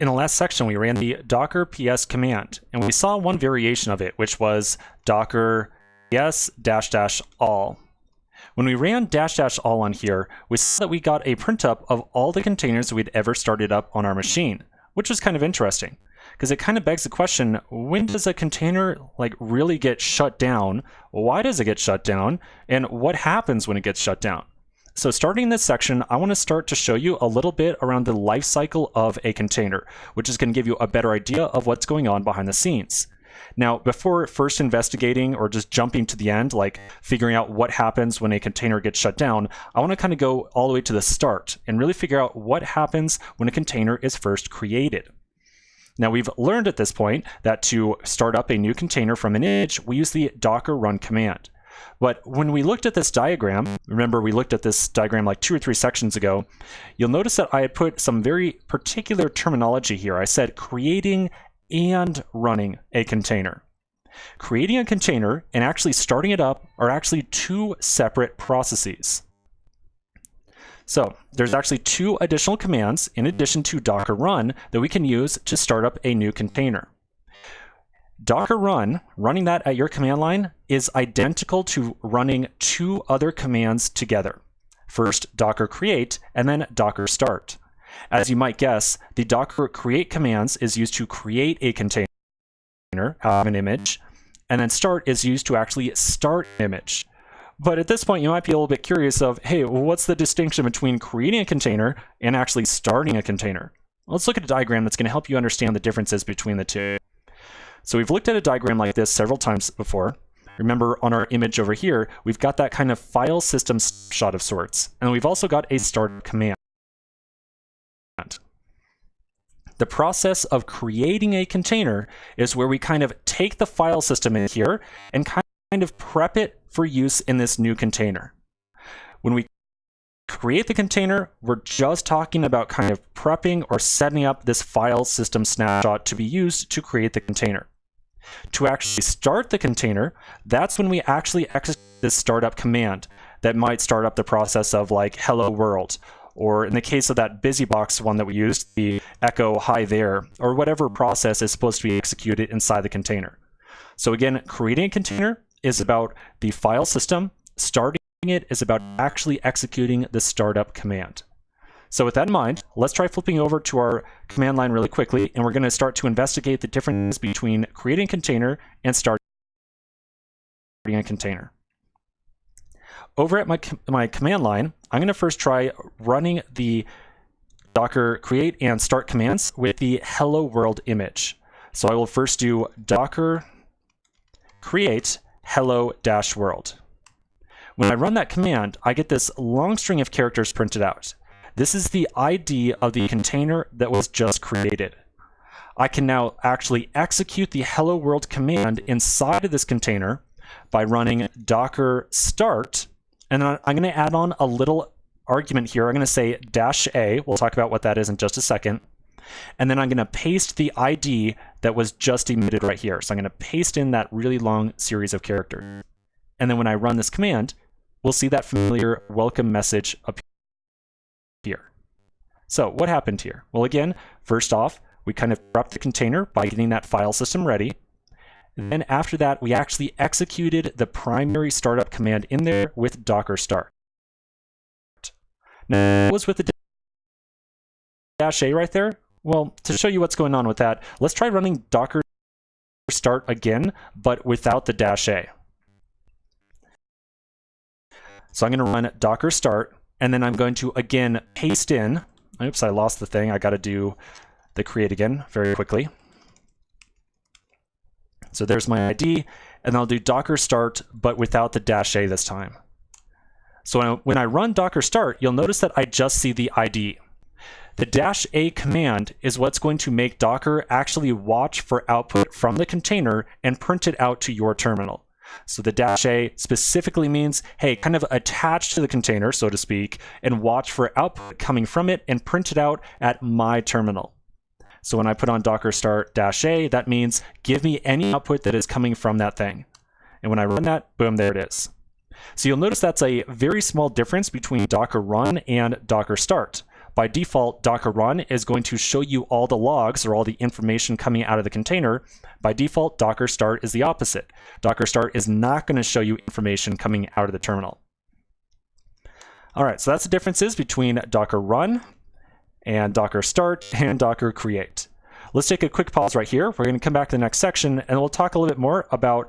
In the last section, we ran the docker ps command, and we saw one variation of it, which was docker ps --all. When we ran --all on here, we saw that we got a printup of all the containers we'd ever started up on our machine, which was kind of interesting, because it kind of begs the question, when does a container really get shut down? Why does it get shut down? And what happens when it gets shut down? So starting this section, I want to start to show you a little bit around the life cycle of a container, which is going to give you a better idea of what's going on behind the scenes. Now, before first investigating or just jumping to the end, like figuring out what happens when a container gets shut down, I want to kind of go all the way to the start and really figure out what happens when a container is first created. Now, we've learned at this point that to start up a new container from an image, we use the docker run command. But when we looked at this diagram, remember we looked at this diagram like 2 or 3 sections ago, you'll notice that I had put some very particular terminology here. I said creating and running a container. Creating a container and actually starting it up are actually 2 separate processes. So there's actually 2 additional commands in addition to docker run that we can use to start up a new container. Docker run, running that at your command line, is identical to running 2 other commands together. First, docker create, and then docker start. As you might guess, the docker create commands is used to create a container, have an image, and then start is used to actually start an image. But at this point, you might be a little bit curious of, hey, what's the distinction between creating a container and actually starting a container? Let's look at a diagram that's going to help you understand the differences between the 2. So we've looked at a diagram like this several times before. Remember on our image over here, we've got that kind of file system snapshot of sorts, and we've also got a start command. The process of creating a container is where we kind of take the file system in here and kind of prep it for use in this new container. When we create the container, we're just talking about kind of prepping or setting up this file system snapshot to be used to create the container. To actually start the container, that's when we actually execute this startup command that might start up the process of like hello world, or in the case of that BusyBox one that we used, the echo hi there, or whatever process is supposed to be executed inside the container. So again, creating a container is about the file system. Starting it is about actually executing the startup command. So with that in mind, let's try flipping over to our command line really quickly, and we're going to start to investigate the difference between creating a container and starting a container. Over at my command line, I'm going to first try running the docker create and start commands with the hello world image. So I will first do docker create hello-world. When I run that command, I get this long string of characters printed out. This is the ID of the container that was just created. I can now actually execute the hello world command inside of this container by running docker start, and then I'm going to add on a little argument here. I'm going to say -a. We'll talk about what that is in just a second. And then I'm going to paste the ID that was just emitted right here. So I'm going to paste in that really long series of characters. And then when I run this command, we'll see that familiar welcome message appear here. So what happened here? Well, again, first off, we kind of prepped the container by getting that file system ready. Then after that, we actually executed the primary startup command in there with docker start. Now, what was with the -a right there? Well, to show you what's going on with that, let's try running docker start again, but without the -a. So I'm going to run docker start, and then I'm going to again paste in, oops, I lost the thing. I got to do the create again very quickly. So there's my ID, and I'll do docker start, but without the -a this time. So when I run docker start, you'll notice that I just see the ID. The -a command is what's going to make Docker actually watch for output from the container and print it out to your terminal. So the -a specifically means, hey, kind of attach to the container, so to speak, and watch for output coming from it and print it out at my terminal. So when I put on docker start -a, that means give me any output that is coming from that thing. And when I run that, boom, there it is. So you'll notice that's a very small difference between docker run and docker start. By default, Docker run is going to show you all the logs or all the information coming out of the container. By default, Docker start is the opposite. Docker start is not going to show you information coming out of the terminal. All right, so that's the differences between Docker run and Docker start and Docker create. Let's take a quick pause right here. We're going to come back to the next section and we'll talk a little bit more about